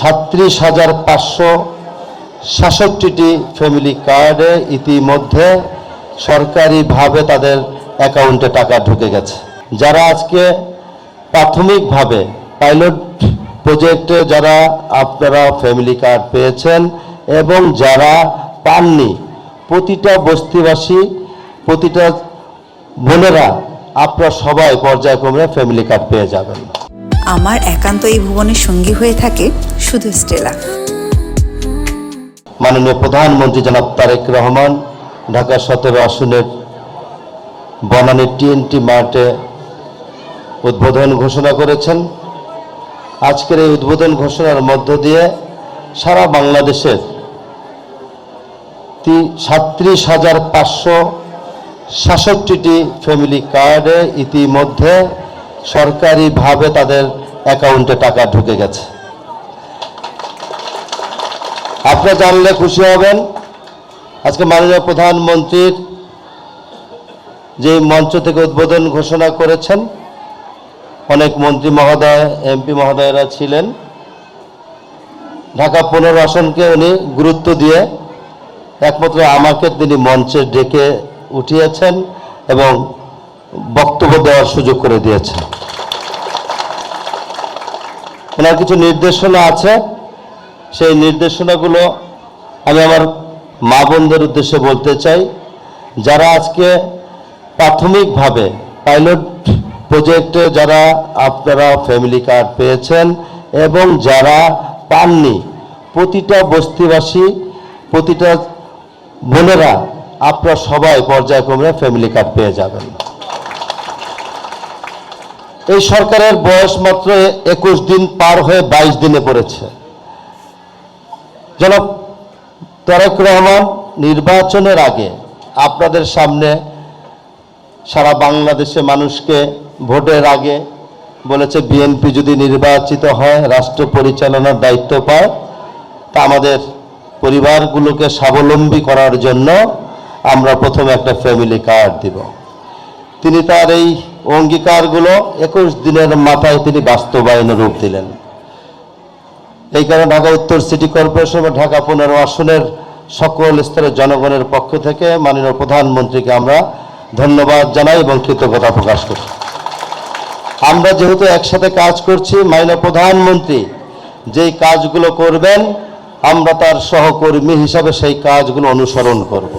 37,567টি family কার্ডে ইতিমধ্যে সরকারিভাবে তাদের অ্যাকাউন্টে টাকা ঢুকে গেছে। যারা আজকে প্রাথমিকভাবে পাইলট প্রজেক্টে যারা আপনারা ফ্যামিলি কার্ড পেয়েছেন এবং যারা পাননি, প্রতিটা বস্তিবাসী, প্রতিটা বোনেরা আপনারা সবাই পর্যায়ক্রমে ফ্যামিলি কার্ড পেয়ে যাবেন। আমার একান্ত এই ভুবনের সঙ্গী হয়ে থাকে শুধু স্টেলা। মাননীয় প্রধানমন্ত্রী জনাব তারেক রহমান ঢাকা 17 আসনের বনানী TNT মার্টে উদ্বোধন ঘোষণা করেছেন। আজকের এই উদ্বোধন ঘোষণার মধ্য দিয়ে সারা বাংলাদেশের 37,567টি ফ্যামিলি কার্ডে ইতিমধ্যে সরকারিভাবে তাদের অ্যাকাউন্টে টাকা ঢুকে গেছে। আপনারা জানলে খুশি হবেন, আজকে মাননীয় প্রধানমন্ত্রীর যে মঞ্চ থেকে উদ্বোধন ঘোষণা করেছেন, অনেক মন্ত্রী মহোদয়, MP মহোদয়রা ছিলেন। ঢাকা 15 আসনকে উনি গুরুত্ব দিয়ে একমাত্র আমাকে তিনি মঞ্চে ডেকে উঠিয়েছেন এবং বক্তব্য দেওয়ার সুযোগ করে দিয়েছেন। ওনার কিছু নির্দেশনা আছে, সেই নির্দেশনাগুলো আমি আমার মা বোনদের উদ্দেশ্যে বলতে চাই। যারা আজকে প্রাথমিকভাবে পাইলট প্রজেক্টে যারা আপনারা ফ্যামিলি কার্ড পেয়েছেন এবং যারা পাননি, প্রতিটা বস্তিবাসী, প্রতিটা বোনেরা আপনারা সবাই পর্যায়ক্রমে ফ্যামিলি কার্ড পেয়ে যাবেন। এই সরকারের বয়স মাত্র 21 দিন পার হয়ে 22 দিনে পড়েছে। জনাব তারেক রহমান নির্বাচনের আগে আপনাদের সামনে সারা বাংলাদেশে মানুষকে ভোটের আগে বলেছে, বিএনপি যদি নির্বাচিত হয়, রাষ্ট্র পরিচালনার দায়িত্ব পায়, তা আমাদের পরিবারগুলোকে স্বাবলম্বী করার জন্য আমরা প্রথমে একটা ফ্যামিলি কার্ড দিব। তিনি তার এই অঙ্গীকারগুলো 21 দিনের মাথায় তিনি বাস্তবায়নে রূপ দিলেন। এই কারণে ঢাকা উত্তর সিটি কর্পোরেশন এবং ঢাকা 15 আসনের সকল স্তরের জনগণের পক্ষ থেকে মাননীয় প্রধানমন্ত্রীকে আমরা ধন্যবাদ জানাই এবং কৃতজ্ঞতা প্রকাশ করি। আমরা যেহেতু একসাথে কাজ করছি, মাননীয় প্রধানমন্ত্রী যেই কাজগুলো করবেন আমরা তার সহকর্মী হিসাবে সেই কাজগুলো অনুসরণ করব।